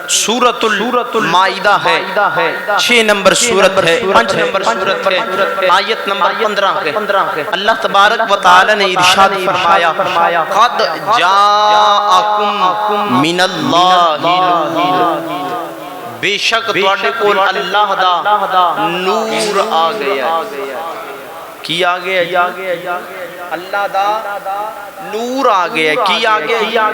سورۃ المائدہ ہے، 6 نمبر سورت ہے، 5 نمبر سورت ہے، آیت نمبر 15 ہے۔ اللہ تبارک و تعالی نے ارشاد فرمایا قد جاءکم من اللہ نور، بے شک تواڈے کول اللہ دا نور آ گیا۔ کی آ گیا؟ اللہ دا نور آ گیا۔ کی آ گیا؟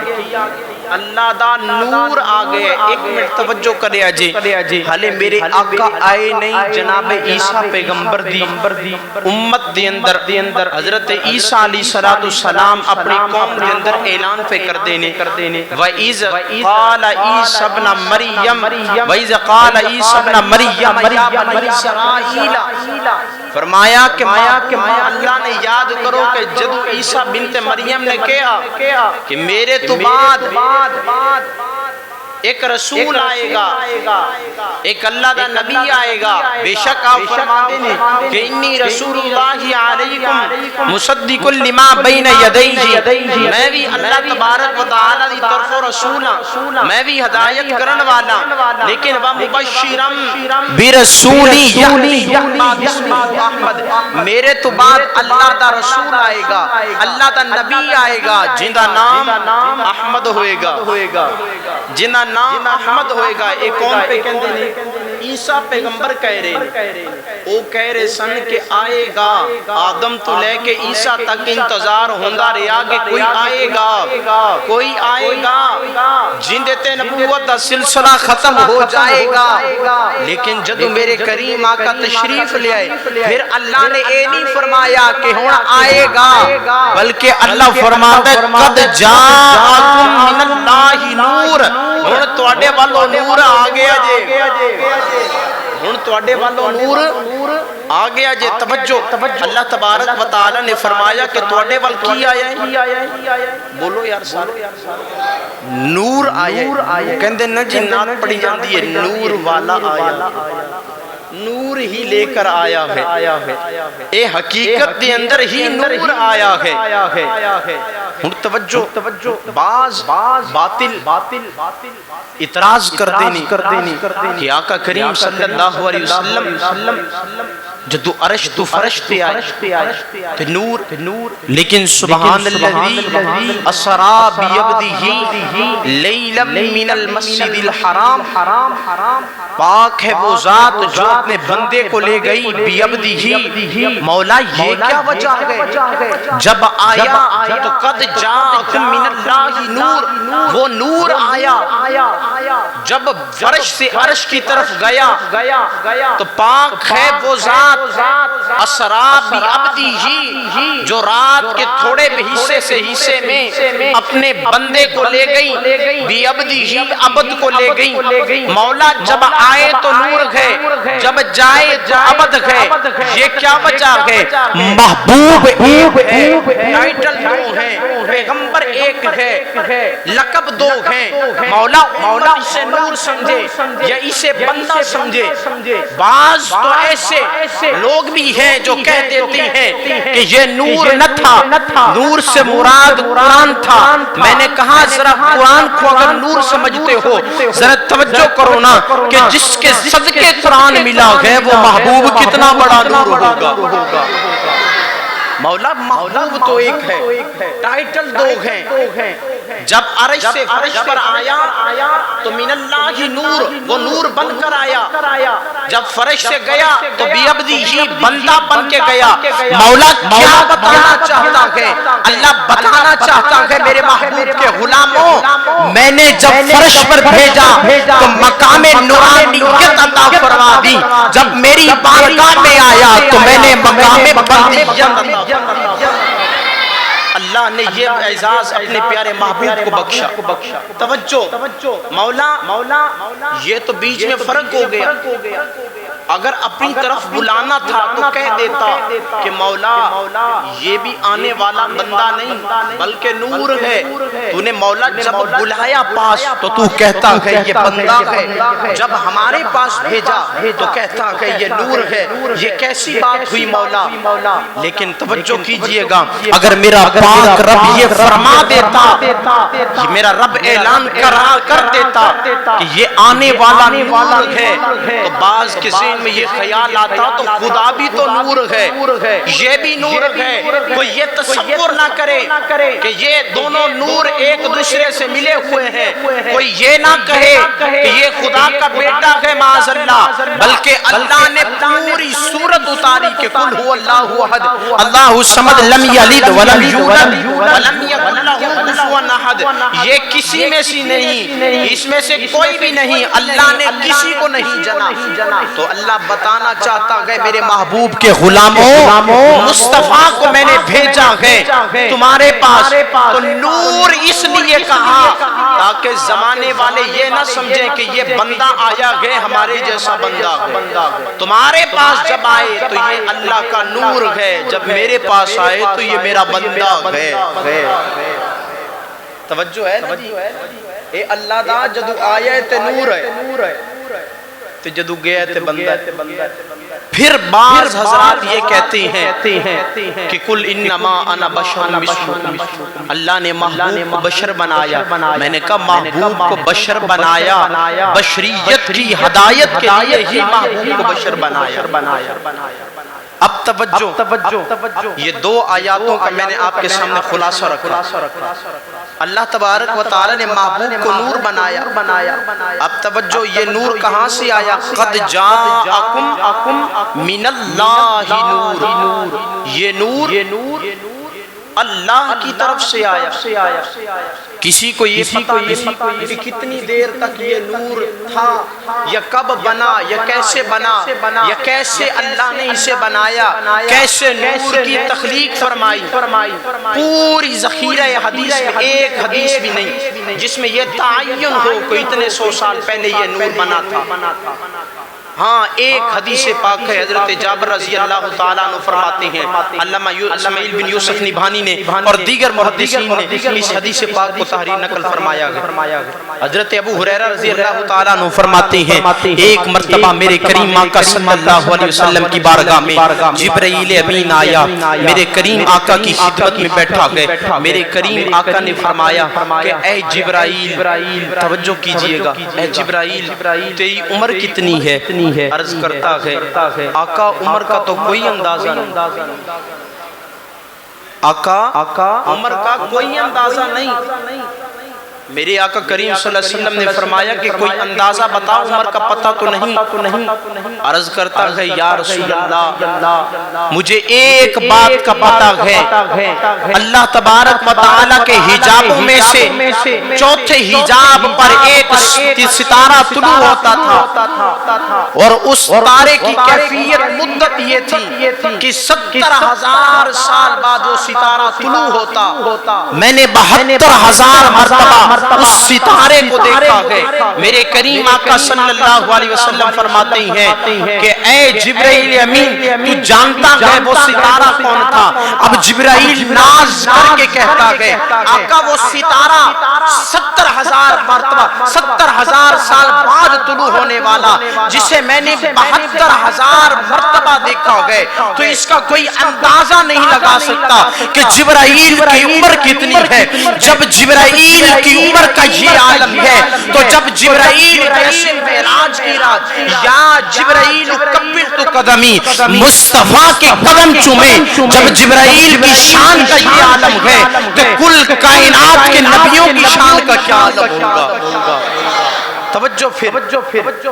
اللہ دا نور آ گیا۔ ایک منٹ توجہ کرے جی، حالے میرے آقا آئے نہیں، جناب عیسیٰ پیغمبر دی امت دے اندر حضرت عیسیٰ علیہ السلام اپنی قوم دے اندر اعلان پہ کر دینے وَإِذْ قَالَ عِيسَى ابْنَ مَرْيَمَ وَإِذْ قَالَ عِيسَى ابْنَ مَرْيَمَ يَا بَنِي إِسْرَائِيلَ، فرمایا کہ اللہ نے یاد کرو کہ جدو عیسیٰ بنت مریم نے کہا کہ میرے تو بعد ایک رسول آئے گا، ایک اللہ دا نبی آئے گا، بے شک آپ فرماتے ہیں کہ انی رسول اللہ علیکم مصدق لما بین یدیہ، میں بھی اللہ تبارک و تعالی دی طرف رسول ہوں، میں بھی ہدایت کرن والا، لیکن ومبشرا برسول یأتی احمد، میرے تو بعد اللہ دا رسول آئے گا، اللہ دا نبی آئے گا جن دا نام احمد ہوئے گا، جن دا نام احمد ہوئے گا۔ ایک قوم پہ کہندے نے عیسیٰ پیغمبر کہہ رہے، وہ کہہ رہے سن کہ آئے گا، آدم تو لے کے عیسیٰ تک انتظار ہوندہ رہا کہ کوئی آئے گا، کوئی آئے گا جن دیتے نبوت دا سلسلہ ختم ہو جائے گا، لیکن جدو میرے کریم آقا تشریف لے آئے، پھر اللہ نے اے نہیں فرمایا کہ ہون آئے گا، بلکہ اللہ فرماتا ہے قد جاءکم من اللہ نور، ہن تواڈے والو نور آ گیا جے، ہن تواڈے والو نور آ گیا جے۔ توجہ، اللہ تبارک و تعالی نے فرمایا کہ تواڈے وال کی آیا ہے؟ بولو یار سارے، نور آیا ہے۔ کہندے نا جی نات پڑھی جاندی ہے نور والا آیا، نور ہی لے کر آیا ہے، اے حقیقت دے اندر ہی نور آیا ہے۔ ہن توجہ، بعض باطل اعتراض کر دینی کہ آقا کریم صلی اللہ علیہ وسلم جدو عرش تو فرش پہ آئے تو نور، لیکن سبحان الذی اسرا بعبدہ لیلا من المسجد الحرام، پاک ہے وہ ذات جو اپنے بندے کو لے گئی بعبدہ۔ مولا یہ کیا وجہ ہے؟ جب آیا تو قد جاءکم من اللہ نور، وہ نور آیا۔ جب فرش سے عرش کی طرف گیا تو پاک ہے وہ ذات اسرا بعبدہ، جو رات کے تھوڑے حصے سے حصے میں اپنے بندے کو لے گئی، بعبدہ عبد کو لے گئی۔ مولا جب آئے تو نور ہے، جب جائے تو عبد ہے، یہ کیا وجہ ہے؟ محبوب ایک ہے، ٹائٹل دو ہیں، پیغمبر ایک ہے، لقب دو ہیں۔ مولا اسے نور سمجھے یا اسے بندہ سمجھے؟ بعض تو ایسے لوگ بھی ہیں جو کہہ دیتی ہیں کہ یہ نور نہ تھا، نور سے مراد قرآن تھا۔ میں نے کہا ذرا قرآن کو اگر نور سمجھتے ہو ذرا توجہ کرو نا کہ جس کے صدقے قرآن ملا ہے وہ محبوب کتنا بڑا نور ہوگا۔ مولا محبوب تو ایک ہے، ٹائٹل دو ہیں۔ جب عرش سے فرش پر آیا تو من اللہ نور، وہ نور بن کر آیا۔ جب فرش سے گیا تو بعبدہ بندہ بن کے گیا۔ مولا کیا بتانا چاہتا ہے؟ اللہ بتانا چاہتا ہے میرے محبوب کے غلاموں، میں نے جب فرش پر بھیجا تو مقام نورانیت عطا فرما دی، جب میری بارگاہ میں آیا تو میں نے مقام بندیت عطا فرما دی۔ اللہ نے یہ اعزاز اپنے پیارے محبوب کو بخشا۔ توجہ، مولا یہ تو بیچ میں فرق ہو گیا، اگر اپنی طرف بلانا تھا تو کہہ دیتا کہ مولا یہ بھی آنے والا بندہ نہیں بلکہ نور ہے. تو نے مولا جب بلایا پاس تو تو کہتا کہ یہ بندہ ہے, جب ہمارے پاس بھیجا تو کہتا کہ یہ نور ہے. یہ کیسی بات ہوئی مولا؟ لیکن توجہ کیجئے گا, اگر میرا پاک رب یہ فرما دیتا, یہ میرا رب اعلان کر دیتا کہ یہ آنے والا نور ہے, تو بعض کے ذہن میں یہ خیال آتا تو خدا بھی تو نور ہے, یہ بھی نور ہے. کوئی یہ تصور نہ کرے کہ یہ دونوں نور ایک دوسرے سے ملے ہوئے ہیں. کوئی یہ نہ کہے کہ یہ خدا کا بیٹا ہے معاذ اللہ, بلکہ اللہ نے پوری صورت اتاری کہ قل هو اللہ احد اللہ الصمد لم یلد ولم یولد ولم یکن لہ کفوا احد. یہ کسی میں سے نہیں, اس میں سے کوئی بھی نہیں, اللہ نے کسی کو نہیں جنا. تو اللہ بتانا چاہتا ہے میرے محبوب کے غلاموں, مصطفیٰ کو میں نے بھیجا ہے تمہارے پاس. تو نور اس لیے کہا تاکہ زمانے والے یہ نہ سمجھیں کہ یہ بندہ آیا ہے ہمارے جیسا بندہ ہے. تمہارے پاس جب آئے تو یہ اللہ کا نور ہے, جب میرے پاس آئے تو یہ میرا بندہ ہے. توجہ ہے اے اللہ دا جدو آیا تے نور ہے تے جدو گیا تے بندہ. پھر بعض حضرات یہ کہتے ہیں کہ کل انما انا بشر مثلکم, اللہ نے محبوب کو بشر بنایا. میں نے کہا محبوب کو بشر بنایا بشریت کی ہدایت کے لیے ہی محبوب کو بشر بنایا. اب توجہ, یہ دو آیاتوں کا میں نے آپ کے سامنے خلاصہ رکھا. اللہ تبارک و تعالی نے محبوب کو نور بنایا. اب توجہ, یہ نور کہاں سے آیا؟ قد جاءکم من اللہ نور, یہ نور اللہ کی طرف سے آیا. کسی کو یہ پتہ نہیں کہ کتنی دیر تک یہ نور تھا, یا کب بنا, یا کیسے بنا, یا کیسے اللہ نے اسے بنایا, کیسے نور کی تخلیق فرمائی. پوری ذخیرہ حدیث میں ایک حدیث بھی نہیں جس میں یہ تعین ہو کہ اتنے 100 سال پہلے یہ نور بنا تھا. ہاں ایک حدیث پاک ہے, حضرت جابر رضی اللہ تعالیٰ عنہ فرماتے ہیں, علامہ اسماعیل بن یوسف نبھانی نے اور دیگر محدثین نے اس حدیث پاک کو تحریر نقل فرمایا ہے. حضرت ابو ہریرہ رضی اللہ تعالیٰ عنہ فرماتے ہیں, ایک مرتبہ میرے کریم آقا صلی اللہ علیہ وسلم کی بارگاہ میں جبرائیل امین آیا, میرے کریم آقا کی خدمت میں بیٹھا گئے. میرے کریم آقا نے فرمایا کہ اے جبرائیل, توجہ کیجئے گا, اے جبرائیل تیری عمر کتنی ہے؟ عرض کرتا ہے آقا عمر کا تو کوئی اندازہ نہیں, آقا عمر کا کوئی اندازہ نہیں. میرے آقا کریم صلی اللہ علیہ وسلم نے فرمایا کہ کوئی اندازہ بتاؤ, عمر کا پتہ تو نہیں. عرض کرتا ہے یا رسول اللہ مجھے ایک بات کا پتہ ہے, اللہ تبارک و تعالیٰ کے حجابوں میں سے چوتھے حجاب پر ایک ستارہ طلوع ہوتا تھا, اور اس ستارے کی کیفیت مدت یہ تھی کہ 70,000 سال بعد وہ ستارہ طلوع ہوتا. میں نے 72,000 مرتبہ اس ستارے کو دیکھا ہے. میرے کریم آقا صلی اللہ علیہ وسلم فرماتے ہیں کہ اے جبرائیل امین تو جانتا ہے وہ ستارہ کون تھا؟ اب جبرائیل ناز کر کے کہتا ہے آقا وہ ستارہ 70,000 مرتبہ 70,000 سال بعد طلوع ہونے والا جسے میں نے 72,000 مرتبہ دیکھا ہے, تو اس کا کوئی اندازہ نہیں لگا سکتا کہ جبرائیل کی عمر کتنی ہے. جب جبرائیل کی عمر کا یہ عالم ہے تو جب جبرائیل جیسے معراج کی رات یا جبرائیل قبلت قدمی مصطفیٰ کے قدم چومے, جب جبرائیل کی شان کا یہ عالم ہے تو کل کائنات کے نبیوں کی شان کا کیا عالم ہوگا. توجہ پھر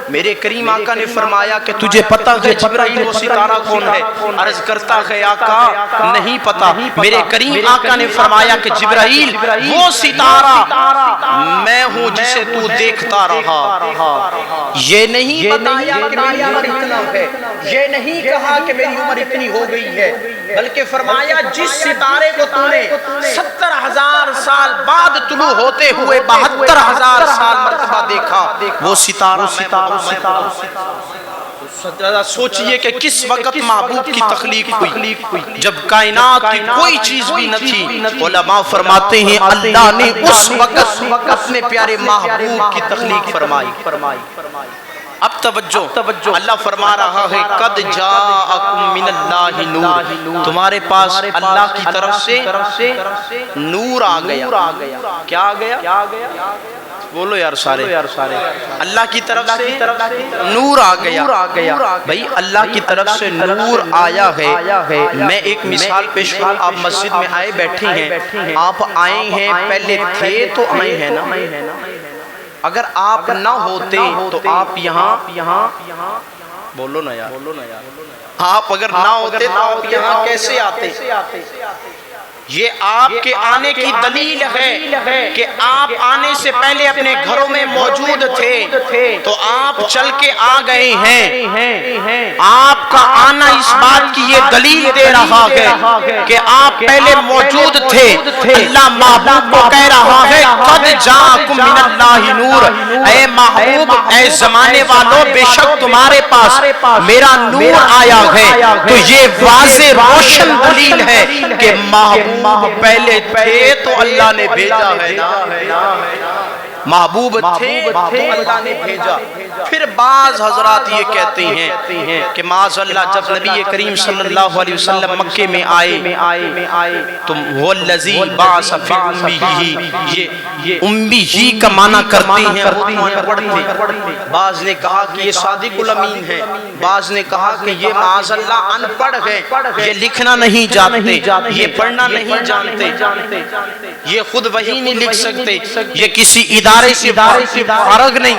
میرے کریم آقا نے فرمایا کہ تجھے پتہ ہے جبرائیل وہ ستارہ کون ہے؟ عرض کرتا ہے آقا نہیں پتہ. میرے کریم آقا نے فرمایا کہ جبرائیل وہ ستارہ میں ہوں جسے تو دیکھتا رہا. یہ نہیں بتایا کہ میری عمر اتنا ہے, یہ نہیں کہا کہ میری عمر اتنی ہو گئی ہے, بلکہ فرمایا جس ستارے کو تو نے 70,000 سال بعد طلوع ہوتے ہوئے 72,000 سال مرتبہ دیکھا وہ ستارہ میں. سوچئے کہ کس وقت محبوب کی تخلیق ہوئی، جب کائنات کی کوئی چیز بھی نہ تھی۔ علماء فرماتے ہیں اللہ نے اس وقت اپنے پیارے محبوب کی تخلیق فرمائی۔ اب توجہ، اللہ فرما رہا ہے قد جاءکم من اللہ نور، تمہارے پاس اللہ کی طرف سے نور آ گیا۔ کیا آ گیا؟ بولو یار سارے، اللہ کی طرف سے نور آ گیا۔ بھئی اللہ کی طرف سے نور آیا ہے۔ میں ایک مثال پیش کروں، آپ مسجد میں آئے بیٹھے ہیں، آپ آئے ہیں، پہلے تھے تو آئے ہیں نا، اگر آپ نہ ہوتے تو آپ یہاں بولو نا یار، آپ اگر نہ ہوتے تو آپ یہاں کیسے آتے؟ یہ آپ کے آنے کی دلیل ہے کہ آپ آنے سے پہلے اپنے گھروں میں موجود تھے تو آپ چل کے آ گئے ہیں۔ آپ کا آنا اس بات کی یہ دلیل دے رہا ہے کہ آپ پہلے موجود تھے۔ اللہ محبوب کو کہہ رہا ہے قد جاءکم من اللہ نور، اے محبوب، اے زمانے والوں، بے شک تمہارے پاس میرا نور آیا ہے۔ تو یہ واضح روشن دلیل ہے کہ محبوب پہلے تھے تو اللہ نے بھیجا ہے نا، محبوب تھے تو اللہ نے بھیجا۔ پھر بعض حضرات یہ کہتے ہیں کہ معاذ اللہ جب نبی کریم صلی اللہ علیہ وسلم مکے میں آئے تو وہ الذی بعث فی امہ، یہ امی ہی کا معنی کرتے ہیں، بعض نے کہا کہ یہ صادق الامین ہے، بعض نے کہا کہ یہ معاذ اللہ ان پڑھ ہے، یہ لکھنا نہیں جانتے، یہ پڑھنا نہیں جانتے، یہ خود وہی نہیں لکھ سکتے، یہ کسی ادارے سے فرق نہیں،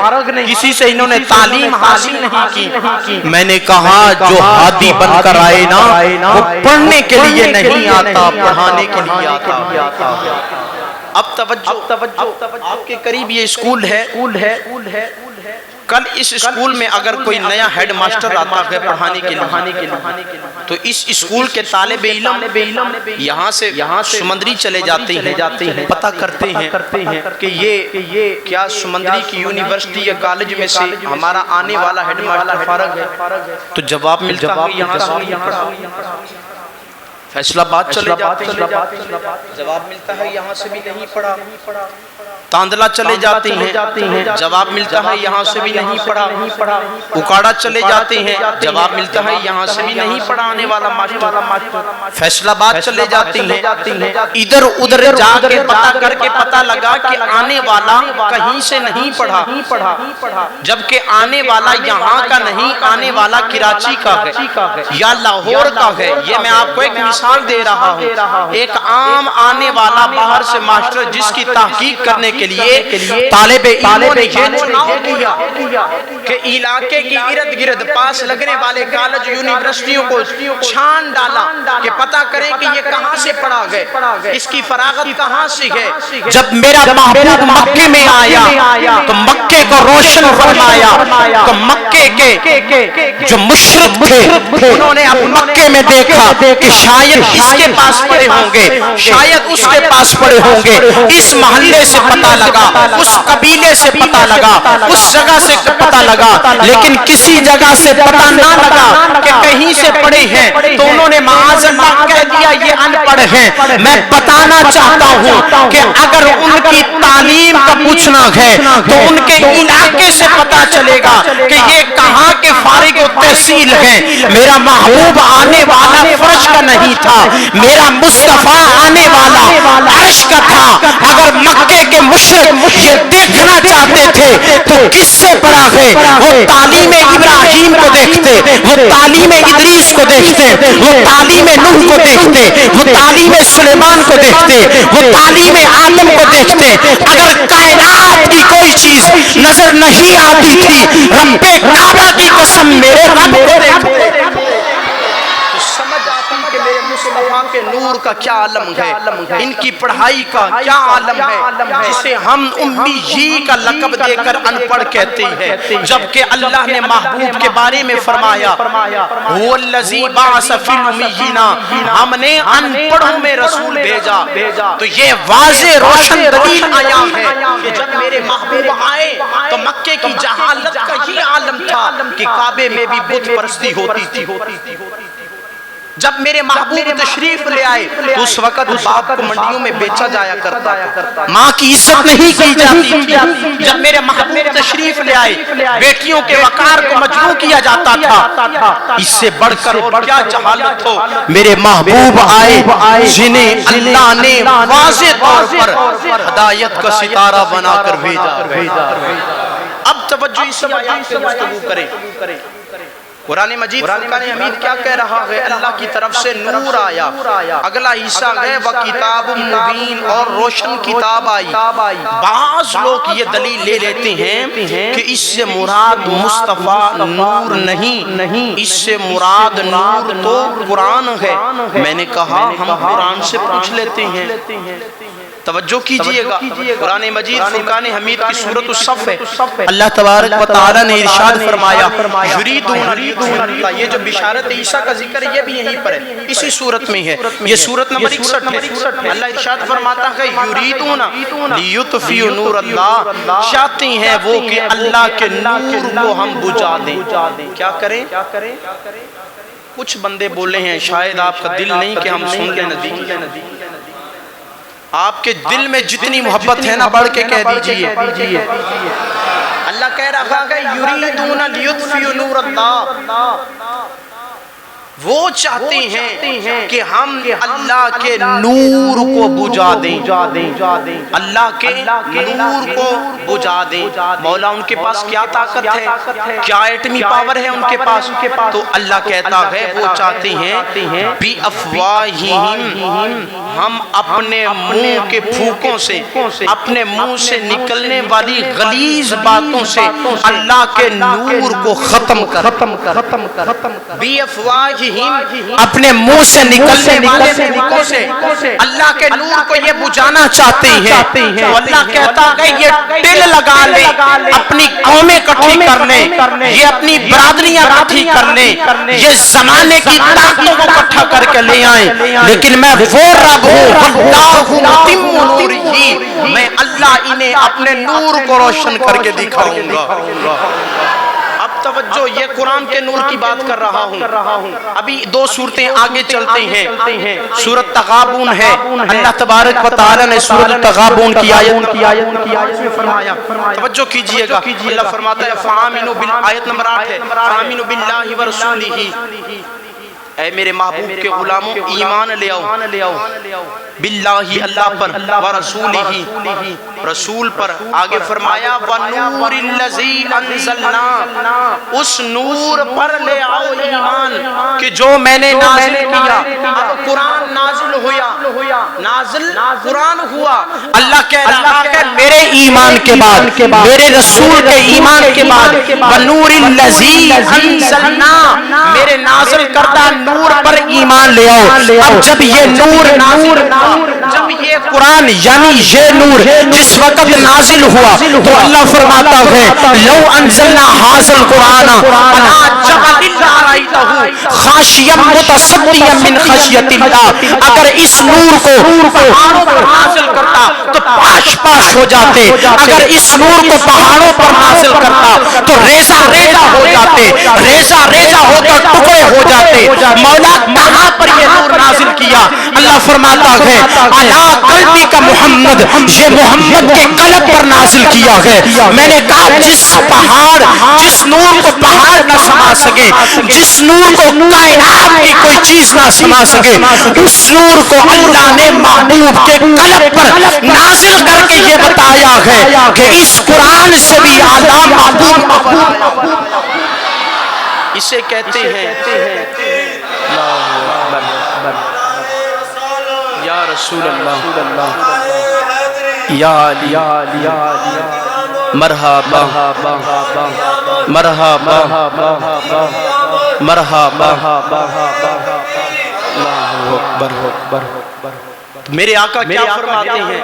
کسی سے انہوں نے تعلیم حاصل نہیں کی۔ میں نے کہا جو ہادی بن کر آئے نا وہ پڑھنے کے لیے نہیں آتا، پڑھانے کے لیے آتا۔ اب توجہ، آپ کے قریب یہ اسکول ہے، کل اس اسکول میں اگر کوئی نیا ہیڈ ماسٹر آتا ہے پڑھانے کے لیے تو اس اسکول کے طالب علم یہاں سے سمندری چلے جاتے ہیں، پتہ کرتے ہیں کہ یہ کیا سمندری کی یونیورسٹی یا کالج میں سے ہمارا آنے والا ہیڈ ماسٹر فارغ ہے، تو جواب ملتا ہے یہاں سے فیصلہ بات چلے جاتے ہیں، جواب ملتا ہے یہاں سے بھی نہیں پڑھا، تاندلہ چلے جاتے ہیں، جواب ملتا ہے یہاں سے بھی نہیں پڑھا، اکاڑا چلے جاتے ہیں، جواب ملتا ہے یہاں سے بھی نہیں پڑھا آنے والا ماسٹر، فیصلہ بات چلے جاتی ہیں، ادھر ادھر جا کے پتہ کر کے پتہ لگا کہ آنے والا کہیں سے نہیں پڑھا، جبکہ آنے والا یہاں کا نہیں، آنے والا کراچی کا ہے یا لاہور کا ہے۔ یہ میں آپ کو ایک مثال دے رہا ہوں، ایک عام آنے والا باہر سے ماسٹر جس کی تحقیق کرنے کے لیے طالب علموں نے یہ چناؤ کیا کہ علاقے کی ارد گرد پاس لگنے والے کالج یونیورسٹیوں کو چھان ڈالا کہ پتہ کریں کہ یہ کہاں سے پڑھا گئے، اس کی فراغت کہاں سے ہے۔ جب میرا محبوب مکے میں آیا تو مکے کو روشن فرمایا، تو مکے کے جو مشرق تھے انہوں نے اب مکے میں دیکھا کہ شاید اس کے پاس پڑے ہوں گے، شاید اس کے پاس پڑے ہوں گے، اس محلے سے پتہ لگا، اس قبیلے سے پتہ لگا، اس جگہ سے پتہ لگا، لیکن کسی جگہ سے پتہ نہ لگا کہ کہیں سے پڑے ہیں، تو انہوں نے معاذ اللہ کہہ دیا یہ ان پڑھ ہیں۔ میں بتانا چاہتا ہوں کہ اگر ان کی تعلیم کا پوچھنا ہے تو ان کے علاقے سے پتہ چلے گا کہ یہ کہاں کے فارغ و تحصیل ہیں۔ میرا محبوب آنے والا فرش کا نہیں تھا، میرا مصطفیٰ آنے والا عرش کا تھا۔ اگر مکے کے مشرق یہ دیکھنا چاہتے تھے تو کس سے پڑھا ہے؟ وہ تعلیم ابراہیم کو دیکھتے، وہ تعلیم ادریس کو دیکھتے، وہ تعلیم نوح کو دیکھتے، وہ تعلیم سلیمان کو دیکھتے، وہ تعلیم آدم کو دیکھتے۔ اگر کائنات کی کوئی چیز نظر نہیں آتی تھی، رب کعبہ کی قسم میرے رب کو دیکھتے۔ تو سمجھ آتی کہ میرے مصطفیٰ کے نور کا کیا عالم ہے، ان کی پڑھائی کا کیا عالم ہے، جسے ہم امی کا لقب دے کر ان پڑھ کہتے ہیں، جبکہ اللہ نے محبوب کے بارے میں فرمایا وَالَّذِي بَعَثَ فِي الْأُمِّيِّينَ، ہم نے ان پڑھوں میں رسول بھیجا۔ تو یہ واضح روشن دلیل آیا ہے کہ جب میرے محبوب آئے تو مکے کی جہالت کا یہ عالم تھا کہ کعبے میں بھی بت پرستی ہوتی تھی۔ جب میرے محبوب تشریف لے آئے تو اس وقت باپ کو منڈیوں میں بیچا جایا کرتا تھا، ماں کی عزت نہیں کی جاتی تھی۔ جب میرے محبوب تشریف لے آئے بیٹیوں کے وقار کو مجروح کیا جاتا تھا۔ اس سے بڑھ کر اور کیا جہالت ہو، میرے محبوب آئے جنہیں اللہ نے واضح طور پر ہدایت کا ستارہ بنا کر بھیجا۔ اب توجہ اس آیات سے گفتگو کریں۔ قرآن مجید فرقان حمید کیا کہہ رہا ہے؟ اللہ کی طرف سے نور آیا، اگلا حصہ ہے وَکِتَابٌ مُبِین، اور روشن کتاب آئی۔ بعض لوگ یہ دلیل لے لیتے ہیں کہ اس سے مراد مصطفیٰ نور نہیں، اس سے مراد نور تو قرآن ہے۔ میں نے کہا ہم قرآن سے پوچھ لیتے ہیں۔ توجہ کیجئے گا، قرآن مجید فرقان حمید کی سورۃ الصف ہے۔ اللہ تبارک و تعالی نے ارشاد فرمایا یریدون، یہ جو بشارت عیسیٰ کا ذکر ہے یہ بھی یہیں پر ہے، اسی سورت میں ہے، یہ سورت نمبر 61 ہے۔ اللہ ارشاد فرماتا ہے یریدون لیطفئوا نور اللہ، چاہتے ہیں وہ کہ اللہ کے نور کو ہم بجھا دیں۔ کیا کریں؟ کچھ بندے بولے ہیں شاید آپ کا دل نہیں کہ ہم سن لیں ندی، آپ کے دل میں جتنی محبت ہے نا بڑھ کے کہہ دیجئے۔ اللہ کہہ رہا ہے یریدون لیطفئوا نور اللہ، وہ چاہتے ہیں کہ ہم اللہ کے نور کو بجھا دیں، اللہ کے نور کو بجھا دیں۔ مولا ان کے پاس کیا طاقت ہے، کیا ایٹمی پاور ہے ان کے پاس؟ تو اللہ کہتا ہے وہ چاہتے ہیں بِأَفْوَاهِهِمْ، ہم اپنے منہ کے پھوکوں سے، اپنے منہ سے نکلنے والی غلیظ باتوں سے اللہ کے نور کو ختم کر۔ بِأَفْوَاهِهِمْ، اپنے منہ سے نکلنے والے طریقوں سے اللہ کے نور کو یہ بجھانا چاہتے ہیں۔ تو اللہ کہتا ہے یہ دل لگا لیں، اپنی قومیں اکٹھی کر لیں، یہ اپنی برادریاں اکٹھی کر لیں، یہ زمانے کی طاقتوں کو اکٹھا کر کے لے آئیں، لیکن میں وہ رب ہوں اللہ متم نورہ، میں اللہ انہیں اپنے نور کو روشن کر کے دکھاؤں گا۔ اب توجہ، یہ قرآن کے نور کی بات کر رہا ہوں۔ ابھی دو صورتیں آگے چلتے ہیں، سورۃ تغابن ہے۔ اللہ تبارک و تعالی نے سورۃ تغابن کی آیت میں فرمایا، توجہ کیجئے گا، اللہ فرماتا ہے فآمنوا آیت نمبر 8 ہے، فآمنوا باللہ ورسولہ، اے میرے محبوب کے غلاموں ایمان لے آؤ باللہ اللہ پر، ورسولہ رسول پر، آگے فرمایا وَنُورِ الَّذِي أَنزَلْنَا، اس نور پر لے آؤ ایمان کہ جو میں نے نازل کیا۔ اب قرآن نازل ہوا، نازل قرآن ہوا، اللہ کہہ رہا ہے میرے ایمان کے بعد، میرے رسول کے ایمان کے بعد وَنُورِ الَّذِي أَنزَلْنَا، میرے نازل کردہ نور پر ایمان لے آؤ۔ اب جب یہ نور نازل ہوا، جب یہ قرآن یعنی یہ نور جس وقت نازل ہوا تو اللہ فرماتا ہے لو انزلنا ھذا القرآن علی جبل لرأیتہ خاشعا متصدعا من خشیۃ اللہ، اگر اس نور کو پہاڑوں پر نازل کرتا تو پاش پاش ہو جاتے، اگر اس نور کو پہاڑوں پر نازل کرتا تو ریزہ ریزہ ہو جاتے، ریزہ ریزہ ہو کر ٹکڑے ہو جاتے۔ مولا کہاں پر یہ نور نازل کیا؟ اللہ فرماتا ہے علی قلبی کا محمد، یہ محمد کے قلب پر نازل کیا ہے۔ میں نے کہا جس پہاڑ، جس نور کو پہاڑ نہ سما سکے، جس نور کو کائنات کی کوئی چیز نہ سما سکے، اس نور کو اللہ نے محبوب کے قلب پر نازل کر کے یہ بتایا ہے کہ اس قرآن سے بھی اعلیٰ محبوب، اسے کہتے ہیں یا رسول اللہ، یا علی مرحبا مرحبا مرحبا۔ میرے آقا کیا فرماتے ہیں؟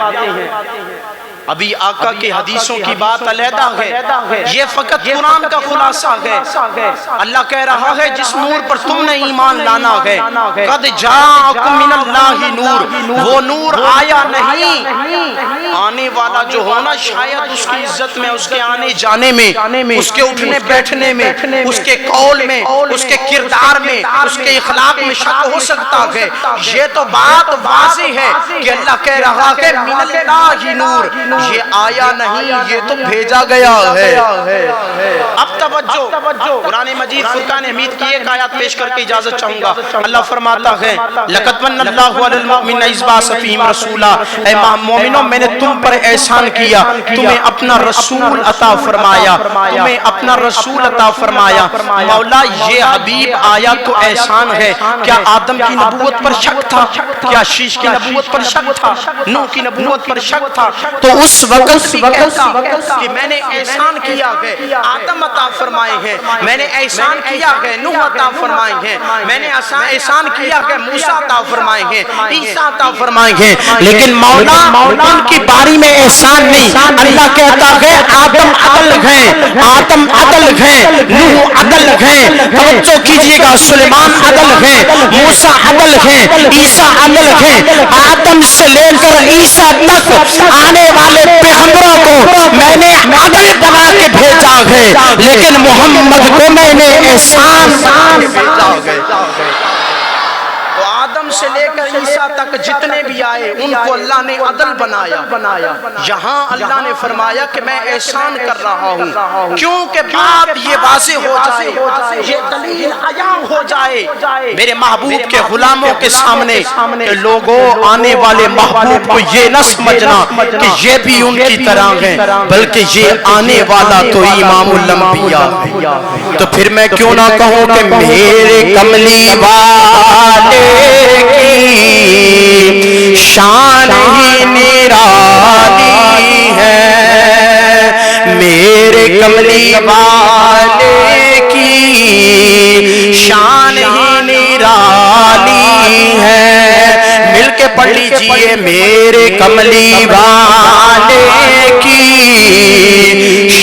ابھی آقا کے حدیثوں کی بات علیحدہ ہے، یہ فقط قرآن کا خلاصہ ہے۔ اللہ کہہ رہا ہے جس نور پر تم نے ایمان لانا ہے، قد جاءکم من اللہ نور، وہ نور آیا نہیں، آنے والا جو ہونا شاید اس کی عزت میں، اس کے آنے جانے میں، اس کے اٹھنے بیٹھنے میں، اس کے قول میں، اس کے کردار میں، اس کے اخلاق میں شک ہو سکتا ہے۔ یہ تو بات واضح ہے کہ اللہ کہہ رہا ہے من اللہ نور، یہ آیا نہیں، یہ تو بھیجا گیا ہے۔ اب توجہ، قرآن مجید فرقان حمید کی ایک آیات پیش کر کے اجازت چاہوں گا۔ اللہ فرماتا ہے لَقَدْ مَنَّ اللَّهُ عَلَى الْمُؤْمِنِينَ إِذْ بَعَثَ فِيهِمْ رَسُولًا، اے مومنوں میں نے تم پر احسان کیا، تمہیں اپنا رسول عطا فرمایا، تمہیں اپنا رسول عطا فرمایا۔ مولا یہ حبیب آیا تو احسان ہے۔ کیا آدم کی نبوت پر شک تھا؟ کیا شیش کی نبوت پر شک تھا؟ نوح کی نبوت پر شک تھا؟ تو اس وقت بھی کہتا کہ میں نے احسان کیا ہے، آدم عطا فرمائے ہیں، میں نے احسان کیا ہے، نوح عطا فرمائے ہیں، میں نے احسان کیا ہے، موسیٰ عطا فرمائے ہیں، عیسیٰ عطا فرمائے ہیں۔ لیکن مولا ان کی باری میں احسان نہیں، اللہ کہتا ہے آدم عدل ہیں، آدم عدل ہیں، نوح عدل ہیں، توجہ کیجئے گا، سلیمان عدل ہیں، موسیٰ عدل ہیں، عیسیٰ عدل ہیں۔ آدم سے لے کر عیسیٰ تک آنے والے پیغمبروں کو میں نے عدل بنا کے بھیجا ہے، لیکن محمد کو میں نے احسان بنا کے بھیجا ہے۔ تو آدم سے لے کر عیسیٰ تک جتنے بھی آئے ان کو اللہ نے عدل بنایا۔ یہاں اللہ نے فرمایا کہ میں احسان کر رہا ہوں، کیونکہ بات یہ واضح ہو جائے، یہ دلیل عیاں ہو جائے میرے محبوب کے غلاموں کے سامنے کہ لوگوں آنے والے محبوب کو یہ نہ سمجھنا کہ یہ بھی ان کی طرح ہیں، بلکہ یہ آنے والا تو امام الانبیاء ہے۔ تو پھر میں کیوں نہ کہوں کہ میرے کملی والے کی شان ہی نرالی ہے، میرے کملی والے کی شان ہی نرالی ہے۔ مل کے پڑھ لیجئے میرے کملی والے کی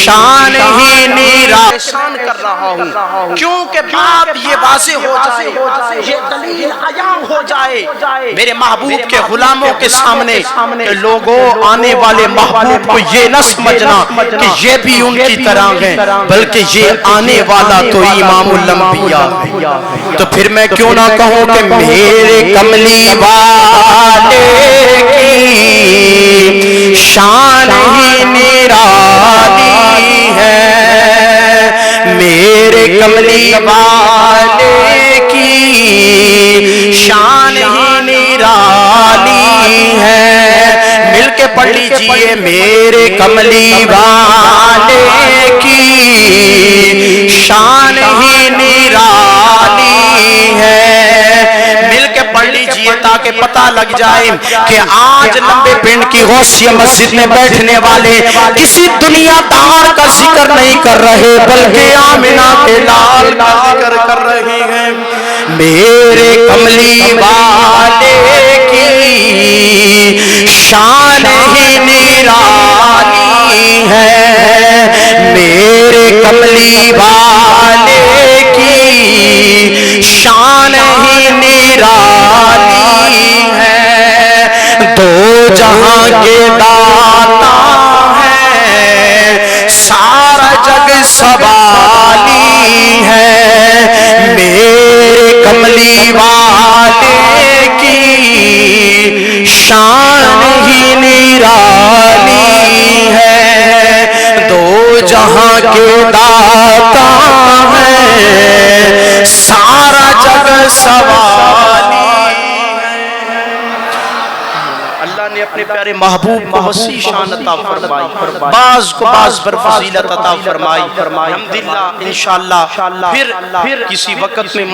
شان ہی نرالی۔ احسان کر رہا ہوں کیونکہ بات یہ واضح ہو جائے، یہ دلیل عیاں ہو جائے میرے محبوب کے غلاموں کے سامنے کہ لوگوں آنے والے محبوب کو یہ نہ سمجھنا کہ یہ بھی ان کی طرح ہیں، بلکہ یہ آنے والا تو امام الانبیاء ہے۔ تو پھر میں کیوں نہ کہوں کہ میرے کملی والے کی شان ہی نرالی ہے، میرے کملی والے کی شان ہی نرالی ہے۔ مل کے پڑھ لیجئے میرے کملی والے کی شان ہی نرالی ہے۔ مل کے پڑھ لیجئے تاکہ پتہ لگ جائے کہ آج لمبے پنڈ کی غوثیہ مسجد میں بیٹھنے والے کسی دنیا دار کا ذکر نہیں کر رہے بلکہ آمنہ کے لال کا ذکر کر رہے ہیں۔ میرے کملی والے کی شان ہی نرالی ہے، میرے کملی والے کی شان ہی نرالی ہے۔ دو جہاں کے داتا ہے، سارا جگ سوالی ہے، میرے کملی والے کی شان ہی نرالی ہے۔ دو جہاں کے داتا ہے، سارا جگ سوالی ہے۔ اللہ نے اپنے پیارے محبوب کو وسیع شان عطا فرمائی، بعض کو بعض پر فضیلت عطا فرمائی۔ الحمدللہ انشاءاللہ پھر کسی وقت میں